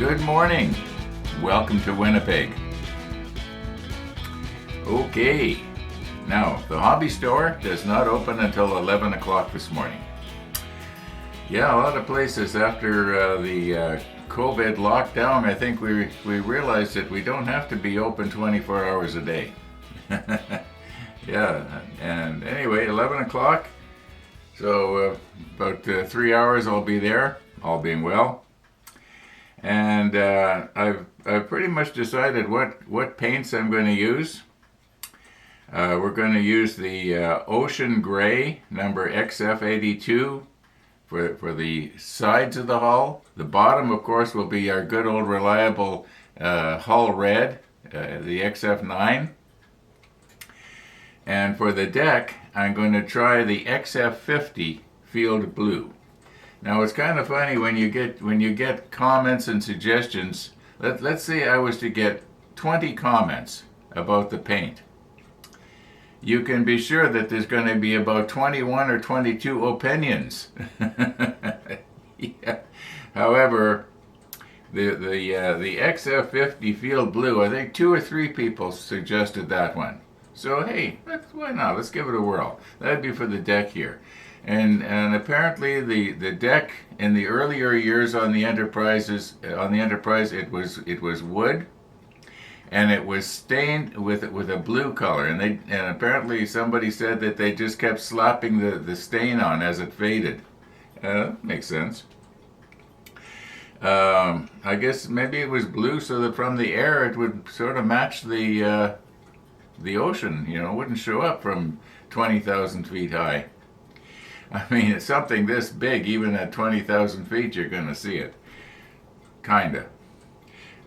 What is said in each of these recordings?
Good morning. Welcome to Winnipeg. Okay, now the hobby store does not open until 11 o'clock this morning. Yeah, a lot of places after the COVID lockdown, I think we realized that we don't have to be open 24 hours a day. Yeah, and anyway, 11 o'clock, so about 3 hours I'll be there, all being well. And I've pretty much decided what paints I'm going to use. We're going to use the Ocean Gray number XF82 for the sides of the hull. The bottom, of course, will be our good old reliable hull red, the XF9. And for the deck, I'm going to try the XF50 Field Blue. Now it's kind of funny when you get comments and suggestions. Let's say I was to get 20 comments about the paint. You can be sure that there's going to be about 21 or 22 opinions. Yeah. However, the XF50 Field Blue, I think 2 or 3 people suggested that one. So hey, why not? Let's give it a whirl. That'd be for the deck here. And apparently the deck in the earlier years on the Enterprise it was wood, and it was stained with a blue color, and apparently somebody said that they just kept slapping the stain on as it faded. Makes sense. I guess maybe it was blue so that from the air it would sort of match the ocean. It wouldn't show up from 20,000 feet high. I mean, it's something this big, even at 20,000 feet, you're going to see it. Kinda.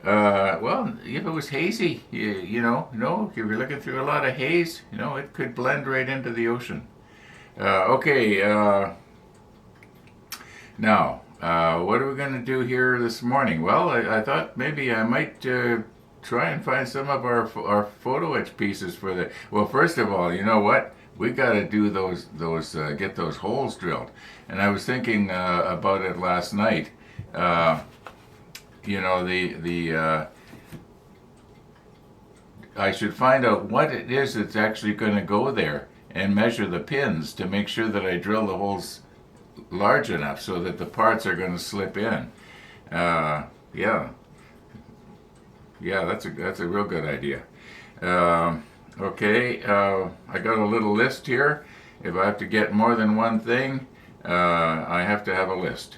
Well, if it was hazy, if you're looking through a lot of haze, it could blend right into the ocean. Okay, now, what are we going to do here this morning? Well, I thought maybe I might try and find some of our photo etch pieces for the... Well, first of all, you know what? We got to do those get those holes drilled, and I was thinking about it last night. I should find out what it is that's actually going to go there and measure the pins to make sure that I drill the holes large enough so that the parts are going to slip in. Yeah, that's a real good idea. Okay, I got a little list here. If I have to get more than one thing, I have to have a list.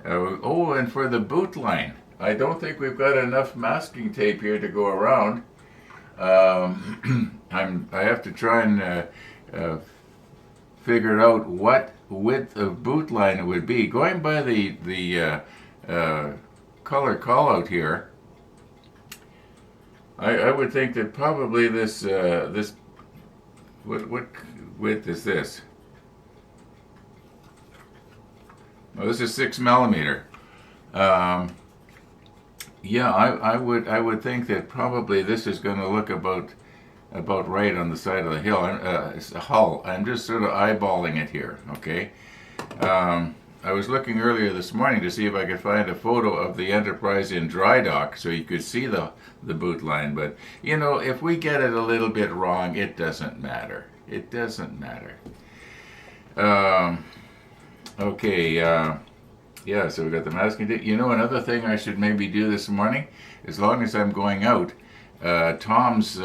And for the boot line, I don't think we've got enough masking tape here to go around. I have to try and figure out what width of boot line it would be. Going by the color callout here, I would think that probably this what width is this? Well, this is 6 millimeter. Yeah, I would think that probably this is going to look about right on the side of the hull. I'm just sort of eyeballing it here. Okay. I was looking earlier this morning to see if I could find a photo of the Enterprise in dry dock so you could see the boot line, but if we get it a little bit wrong, it doesn't matter. It doesn't matter. Okay, yeah, so we got the masking tape. Another thing I should maybe do this morning, as long as I'm going out, Tom's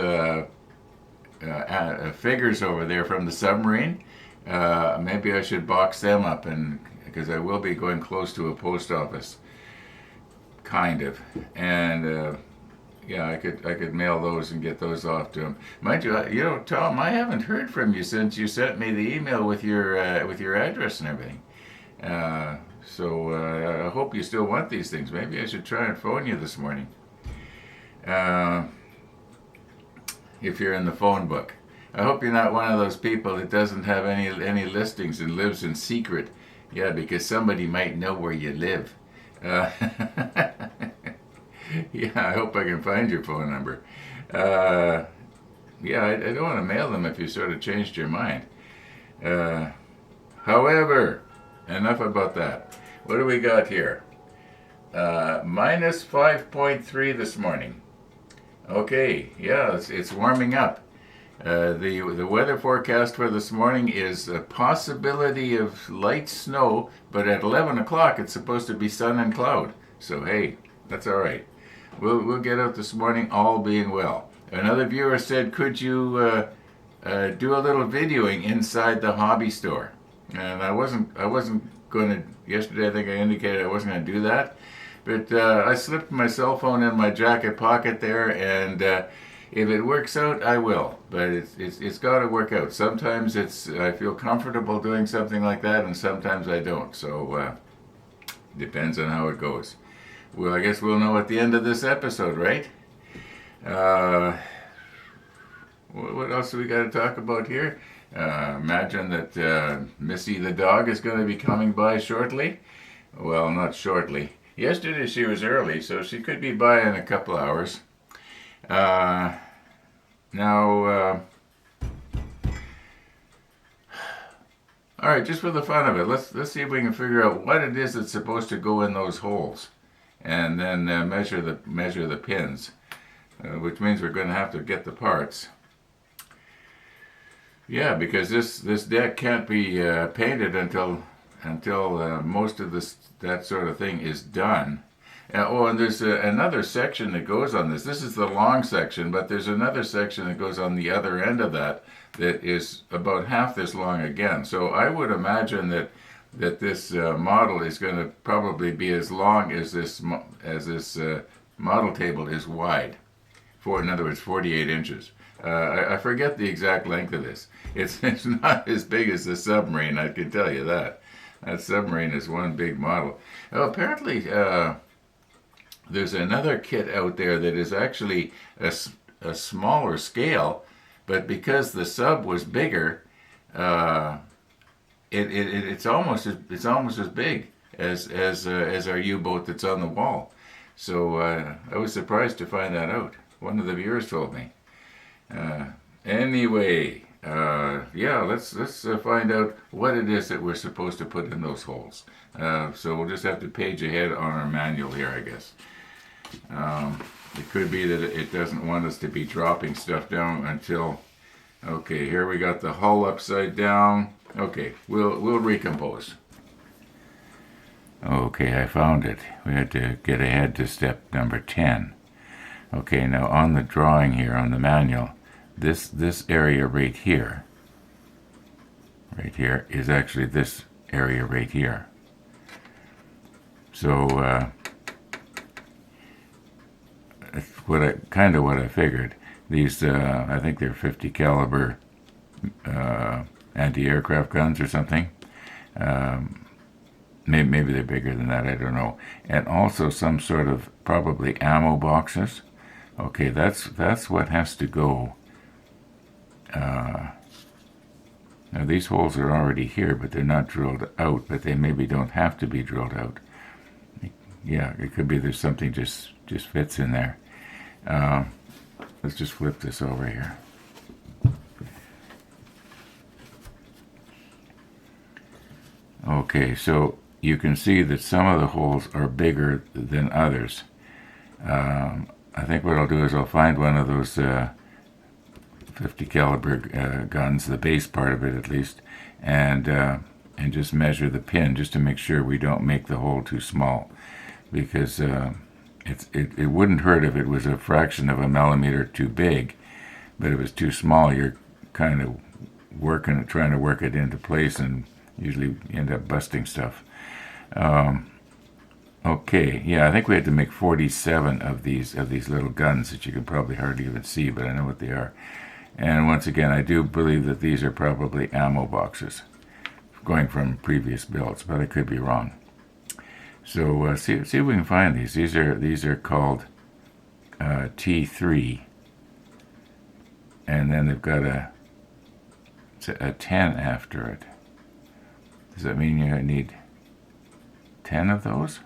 figures over there from the submarine, maybe I should box them up, because I will be going close to a post office, kind of, and yeah, I could mail those and get those off to him. Mind you, Tom, I haven't heard from you since you sent me the email with your address and everything. So I hope you still want these things. Maybe I should try and phone you this morning. If you're in the phone book. I hope you're not one of those people that doesn't have any listings and lives in secret. Yeah, because somebody might know where you live. Yeah, I hope I can find your phone number. Yeah, I don't want to mail them if you sort of changed your mind. However, enough about that. What do we got here? minus 5.3 this morning. Okay, yeah, it's warming up. The weather forecast for this morning is a possibility of light snow, but at 11 o'clock it's supposed to be sun and cloud. So hey, that's all right. We'll get out this morning, all being well. Another viewer said, "Could you do a little videoing inside the hobby store?" And I wasn't going to. Yesterday, I think I indicated I wasn't going to do that, but I slipped my cell phone in my jacket pocket there, and if it works out, I will. But it's got to work out. Sometimes I feel comfortable doing something like that, and sometimes I don't. So depends on how it goes. Well, I guess we'll know at the end of this episode, right? What else do we got to talk about here? Imagine that Missy the dog is going to be coming by shortly. Well, not shortly. Yesterday she was early, so she could be by in a couple hours. Now, all right, just for the fun of it, let's see if we can figure out what it is that's supposed to go in those holes, and then measure the pins, which means we're going to have to get the parts. Yeah, because this deck can't be painted until most of that sort of thing is done. And there's another section that goes on this. This is the long section, but there's another section that goes on the other end of that is about half this long again. So I would imagine that this model is going to probably be as long as this model table is wide. In other words, 48 inches. I forget the exact length of this. It's not as big as the submarine, I can tell you that. That submarine is one big model. Oh, apparently, there's another kit out there that is actually a smaller scale, but because the sub was bigger, it's almost as big as our U-boat that's on the wall. So I was surprised to find that out. One of the viewers told me. Anyway, yeah, let's find out what it is that we're supposed to put in those holes. So we'll just have to page ahead on our manual here, I guess. It could be that it doesn't want us to be dropping stuff down until. Okay, here we got the hull upside down. Okay, we'll recompose. Okay, I found it. We had to get ahead to step number 10. Okay, now on the drawing here, on the manual, this area right here is actually this area right here. So that's what I figured. These I think they're 50 caliber anti-aircraft guns or something. Maybe they're bigger than that, I don't know. And also some sort of probably ammo boxes. Okay, that's what has to go. Now these holes are already here, but they're not drilled out, but they maybe don't have to be drilled out. Yeah, it could be there's something just fits in there. Let's just flip this over here. Okay, so you can see that some of the holes are bigger than others. I think what I'll do is I'll find one of those 50 caliber guns, the base part of it at least, and just measure the pin just to make sure we don't make the hole too small, because it wouldn't hurt if it was a fraction of a millimeter too big, but if it was too small, you're kind of trying to work it into place, and usually end up busting stuff. Okay, yeah, I think we had to make 47 of these little guns that you can probably hardly even see, but I know what they are. And once again, I do believe that these are probably ammo boxes, going from previous builds, but I could be wrong. So see if we can find these. These are called T3, and then they've got a 10 after it. Does that mean you need 10 of those?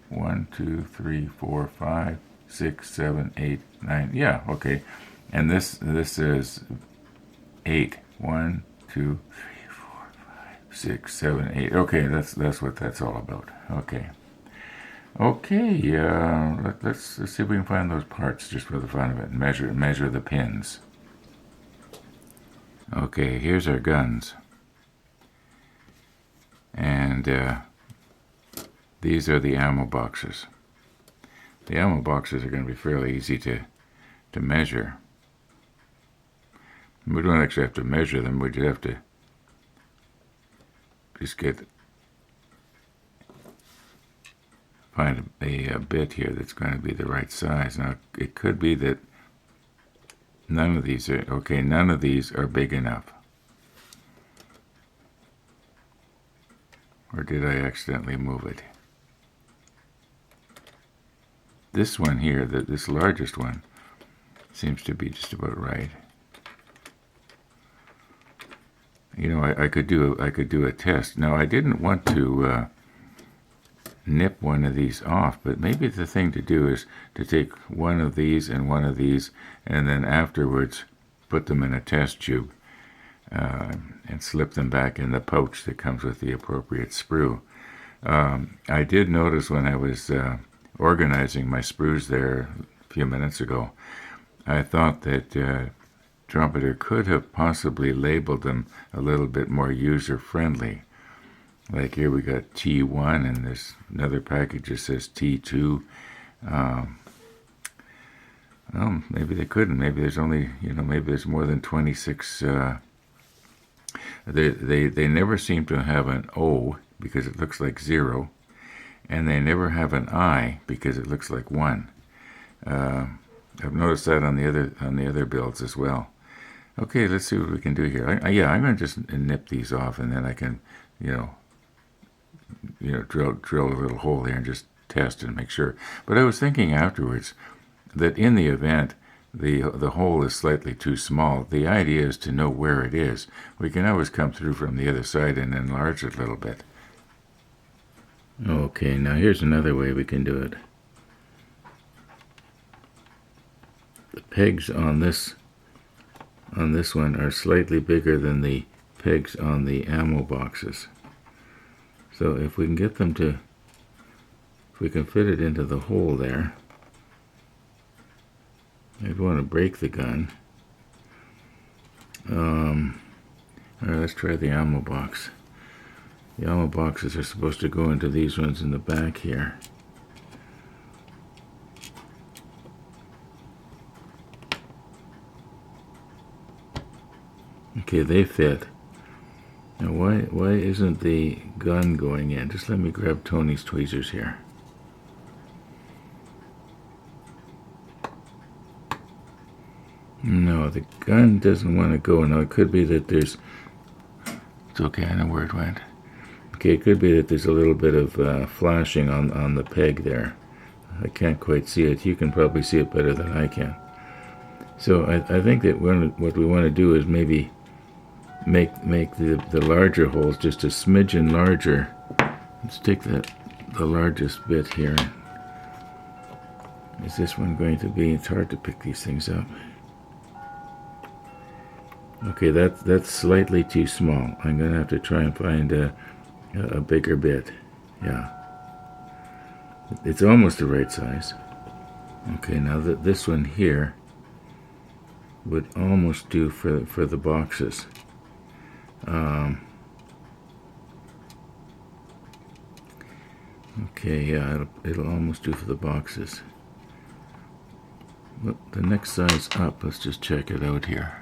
1, 2, 3, 4, 5, 6, 7, 8, 9. Yeah, okay. And this is 8. 1, 2, 3, 4, 5, 6, 7, 8. Okay, that's what that's all about. Okay. Okay, let's see if we can find those parts just for the fun of it. And measure the pins. Okay, here's our guns. And these are the ammo boxes. The ammo boxes are going to be fairly easy to measure. We don't actually have to measure them, we just have to find a bit here that's going to be the right size. Now, it could be that none of these are big enough. Or did I accidentally move it? This one here, this largest one, seems to be just about right. You know, I could do a test. Now, I didn't want to nip one of these off, but maybe the thing to do is to take one of these, and then afterwards put them in a test tube and slip them back in the pouch that comes with the appropriate sprue. I did notice when I was organizing my sprues there a few minutes ago, I thought that Trumpeter could have possibly labeled them a little bit more user-friendly. Like here we got T1, and there's another package that says T2. Well, maybe they couldn't. Maybe there's only, maybe there's more than 26. They never seem to have an O because it looks like 0, and they never have an I because it looks like 1. I've noticed that on the other builds as well. Okay, let's see what we can do here. I'm going to just nip these off, and then I can, drill a little hole here and just test and make sure. But I was thinking afterwards that in the event the hole is slightly too small, the idea is to know where it is. We can always come through from the other side and enlarge it a little bit. Okay, now here's another way we can do it. The pegs on this one are slightly bigger than the pegs on the ammo boxes. So if we can get them to, if we can fit it into the hole there, I'd want to break the gun. All right, let's try the ammo box. The ammo boxes are supposed to go into these ones in the back here. Okay, they fit. Now why isn't the gun going in? Just let me grab Tony's tweezers here. No, the gun doesn't want to go. Now it could be that there's, it's okay, I know where it went. Okay, it could be that there's a little bit of flashing on the peg there. I can't quite see it. You can probably see it better than I can. So I think that what we want to do is maybe make the larger holes just a smidgen larger. Let's take the largest bit here. Is this one going to be? It's hard to pick these things up. Okay, that's slightly too small. I'm going to have to try and find a bigger bit. Yeah. It's almost the right size. Okay, now this one here would almost do for the boxes. Okay, yeah, it'll almost do for the boxes. But the next size up, let's just check it out here.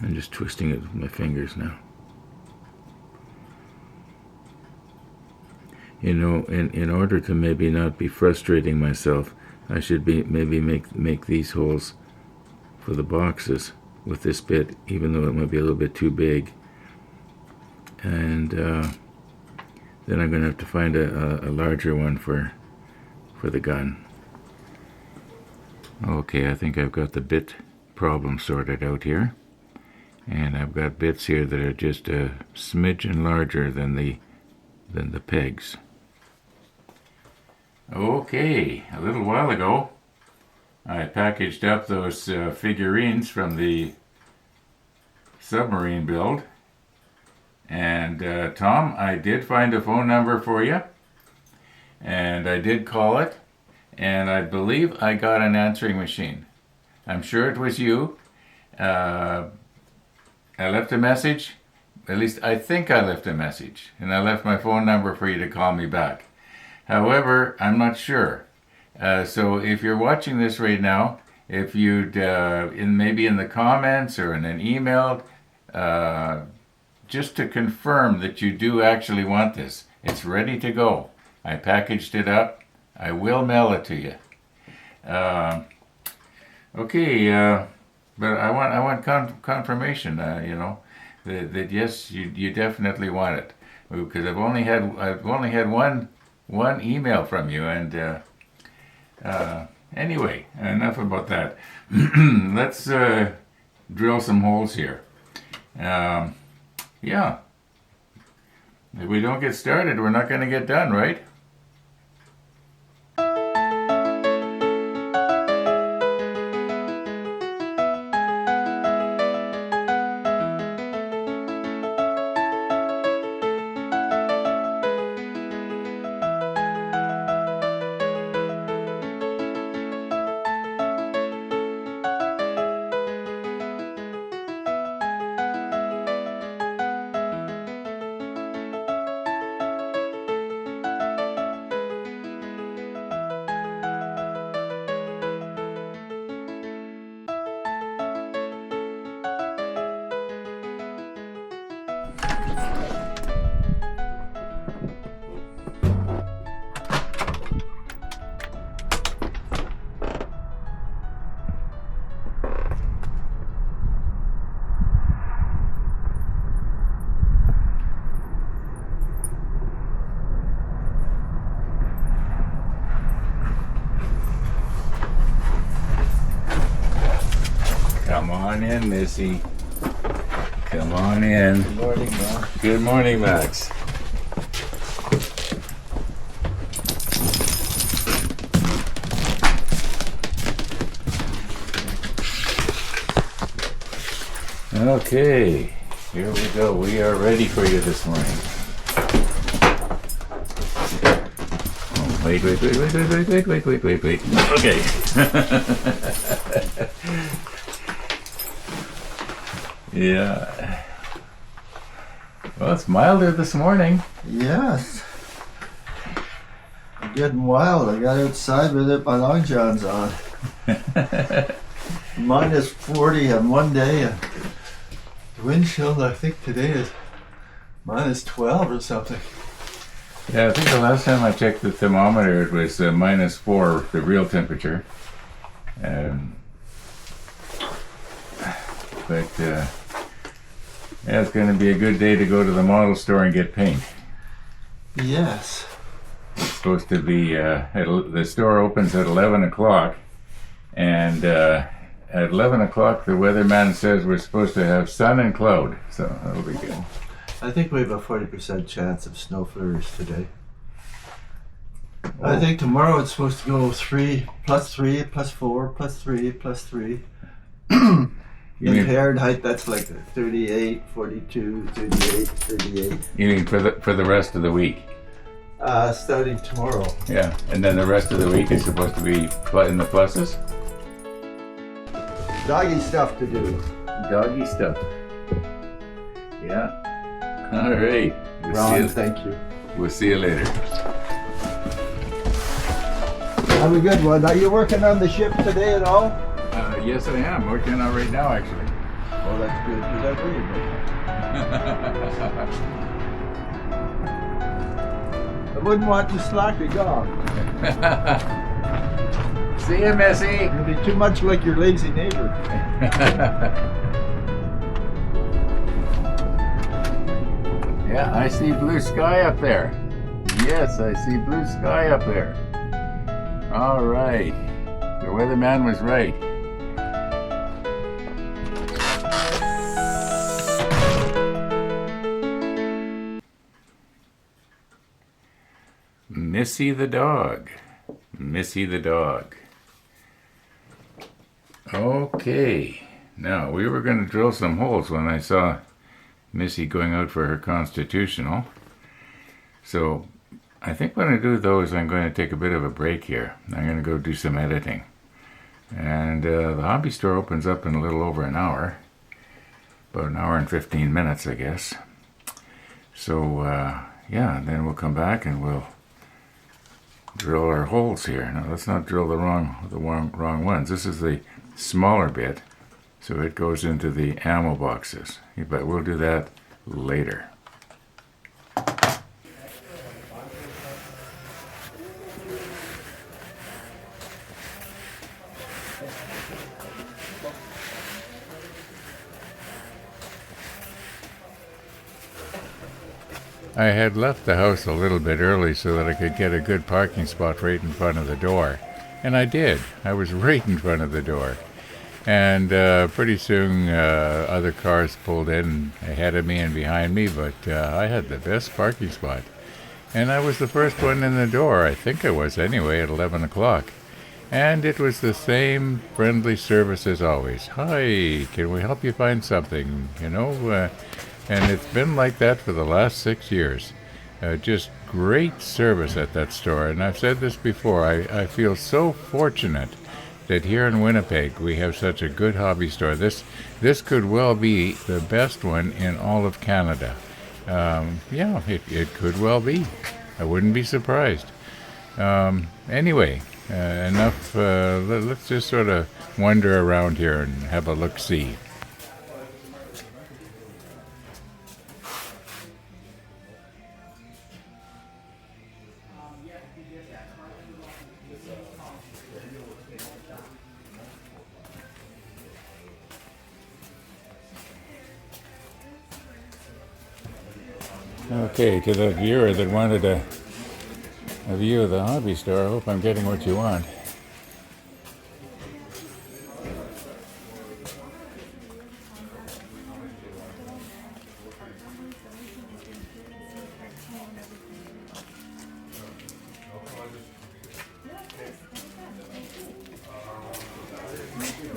I'm just twisting it with my fingers now. In order to maybe not be frustrating myself, I should maybe make these holes for the boxes with this bit, even though it might be a little bit too big. And then I'm going to have to find a larger one for the gun. Okay, I think I've got the bit problem sorted out here. And I've got bits here that are just a smidgen larger than the pegs. Okay, a little while ago, I packaged up those figurines from the submarine build. And Tom, I did find a phone number for you, and I did call it, and I believe I got an answering machine. I'm sure it was you. I left a message. At least I think I left a message, and I left my phone number for you to call me back. However, I'm not sure. So if you're watching this right now, if you'd maybe in the comments or in an email, just to confirm that you do actually want this. It's ready to go. I packaged it up. I will mail it to you. Okay, but I want confirmation. That yes, you definitely want it, because I've only had one email from you, and anyway, enough about that. Let's drill some holes here. Yeah. If we don't get started, we're not going to get done, right? Come on in, Missy. Come on in. Good morning, Max. Good morning, Max. Okay, here we go. We are ready for you this morning. Oh, wait. Okay. Yeah. Well, it's milder this morning. Yes. I'm getting wild. I got outside with my long johns on. Minus 40 on one day. And the wind chill, I think today is minus 12 or something. Yeah, I think the last time I checked the thermometer, it was minus 4, the real temperature. But yeah, it's going to be a good day to go to the model store and get paint. Yes. It's supposed to be, the store opens at 11 o'clock, and at 11 o'clock the weatherman says we're supposed to have sun and cloud, so that'll be good. I think we have a 40% chance of snow flurries today. Oh. I think tomorrow it's supposed to go 3, plus 3, plus 4, plus 3, plus 3. In Fahrenheit, that's like 38, 42, 38, 38. You mean for the rest of the week? Starting tomorrow. Yeah, and then the rest of the week is supposed to be in the pluses? Doggy stuff to do. Doggy stuff. Yeah. All right. Ron, thank you. We'll see you later. Have a good one. Are you working on the ship today at all? Yes, I am. Working on it right now, actually. Oh, that's good, because I breathe. I wouldn't want to slack it off. See you, Missy. You'll be too much like your lazy neighbor. Yeah, I see blue sky up there. Yes, I see blue sky up there. All right. The weatherman was right. Missy the dog. Missy the dog. Okay. Now, we were going to drill some holes when I saw Missy going out for her constitutional. So I think when I do those, I'm going to take a bit of a break here. I'm going to go do some editing. And the hobby store opens up in a little over an hour. About an hour and 15 minutes, I guess. So, yeah, then we'll come back and we'll drill our holes here. Now, let's not drill the wrong ones. This is the smaller bit, so it goes into the ammo boxes. But we'll do that later. I had left the house a little bit early so that I could get a good parking spot right in front of the door. And I did. I was right in front of the door. And pretty soon other cars pulled in ahead of me and behind me, but I had the best parking spot. And I was the first one in the door. I think I was anyway at 11 o'clock. And it was the same friendly service as always. Hi, can we help you find something? And it's been like that for the last 6 years. Just great service at that store. And I've said this before, I feel so fortunate that here in Winnipeg we have such a good hobby store. This could well be the best one in all of Canada. Yeah, it could well be. I wouldn't be surprised. Anyway, enough. Let's just sort of wander around here and have a look-see. Okay, to the viewer that wanted a view of the hobby store, I hope I'm getting what you want.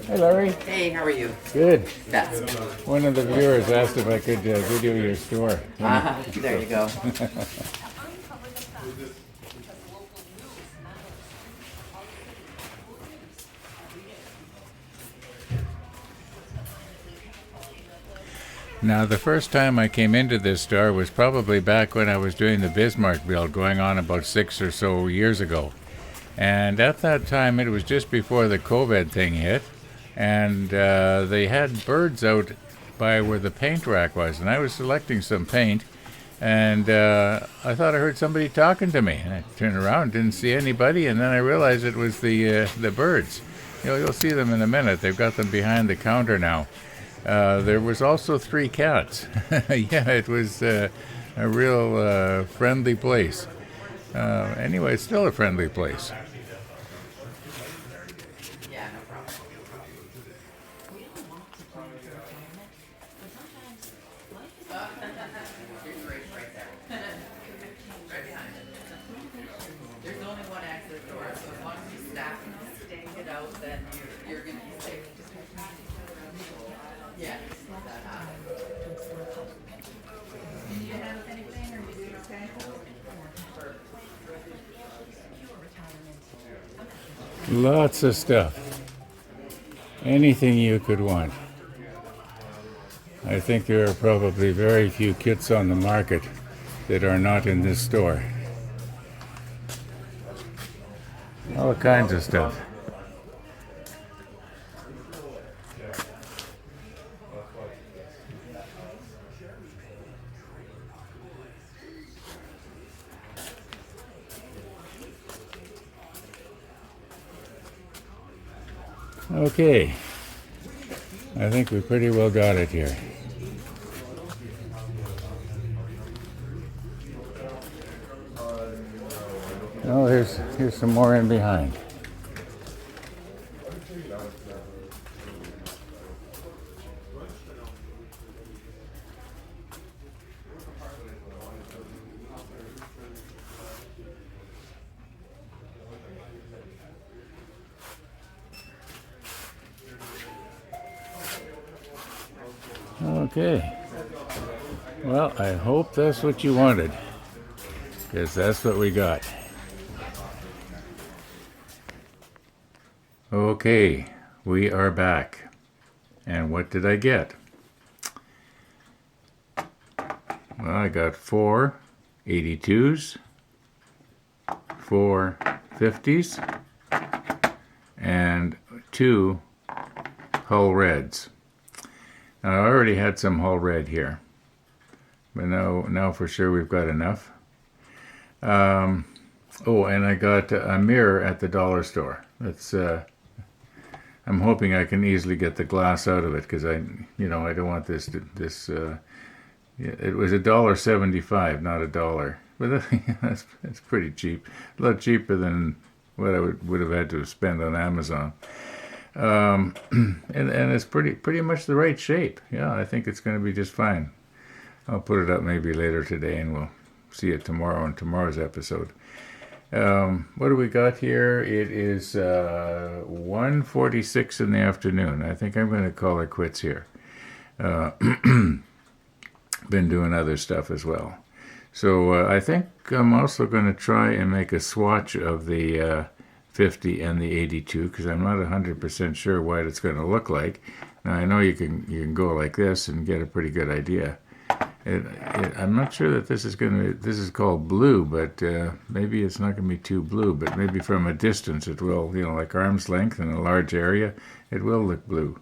Hey, Larry. Hey, how are you? Good. Best. One of the viewers asked if I could video your store. There you go. Now, the first time I came into this store was probably back when I was doing the Bismarck build, going on about 6 or so years ago. And at that time, it was just before the COVID thing hit. And they had birds out by where the paint rack was, and I was selecting some paint, and I thought I heard somebody talking to me. And I turned around, didn't see anybody, and then I realized it was the birds. You'll see them in a minute. They've got them behind the counter now. There was also 3 cats. Yeah, it was a real friendly place. Anyway, it's still a friendly place. Lots of stuff. Anything you could want. I think there are probably very few kits on the market that are not in this store. All kinds of stuff. Okay, I think we pretty well got it here. Oh, here's some more in behind. Okay. Well, I hope that's what you wanted, because that's what we got. Okay, we are back. And what did I get? Well, I got 4 82s, 4 50s, and 2 Hull Reds. Now, I already had some Hull Red here, but now for sure we've got enough. Oh, and I got a mirror at the dollar store. That's I'm hoping I can easily get the glass out of it, because I don't want this. It was $1.75, not $1, but that's pretty cheap. A lot cheaper than what I would have had to spend on Amazon. And it's pretty much the right shape. Yeah, I think it's going to be just fine. I'll put it up maybe later today, and we'll see it tomorrow in tomorrow's episode. What do we got here? It is 1:46 in the afternoon. I think I'm going to call it quits here. Been doing other stuff as well. So I think I'm also going to try and make a swatch of the 50 and the 82, because I'm not 100% sure what it's going to look like. Now, I know you can go like this and get a pretty good idea. I'm not sure that this is called blue, but maybe it's not going to be too blue, but maybe from a distance it will, like arm's length in a large area, it will look blue.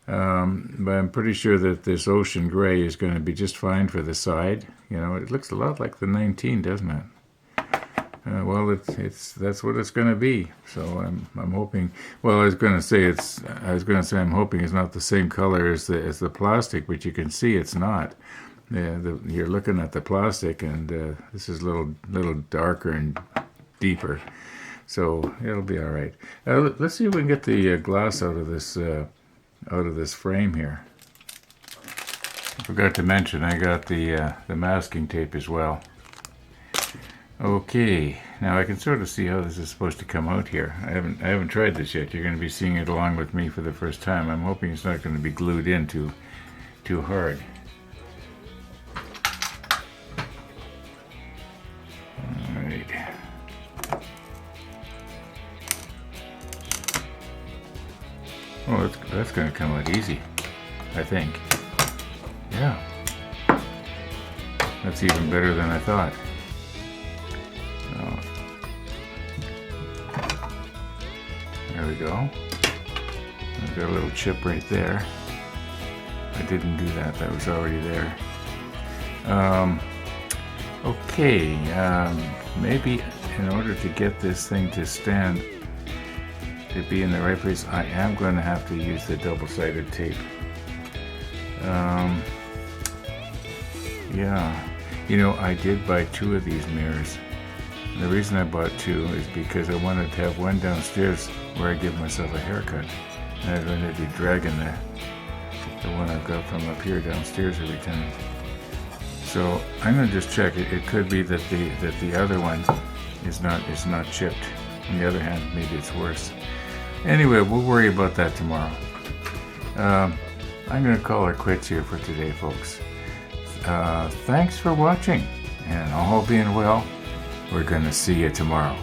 But I'm pretty sure that this ocean gray is going to be just fine for the side. It looks a lot like the 19, doesn't it? Well, that's what it's going to be. So I'm hoping. Well, I was going to say I'm hoping it's not the same color as the plastic, but you can see it's not. You're looking at the plastic, and this is a little darker and deeper, so it'll be all right. Let's see if we can get the glass out of this frame here. I forgot to mention I got the masking tape as well. Okay, now I can sort of see how this is supposed to come out here. I haven't tried this yet. You're going to be seeing it along with me for the first time. I'm hoping it's not going to be glued in too hard. Oh, that's going to come out easy, I think. Yeah. That's even better than I thought. Oh. There we go. I've got a little chip right there. I didn't do that. That was already there. Okay. Maybe in order to get this thing to stand, to be in the right place, I am going to have to use the double-sided tape. Yeah, I did buy 2 of these mirrors. And the reason I bought 2 is because I wanted to have one downstairs where I give myself a haircut, and I'm going to be dragging the one I've got from up here downstairs every time. So I'm going to just check it. It could be that the other one is not chipped. On the other hand, maybe it's worse. Anyway, we'll worry about that tomorrow. I'm going to call it quits here for today, folks. Thanks for watching, and all being well, we're going to see you tomorrow.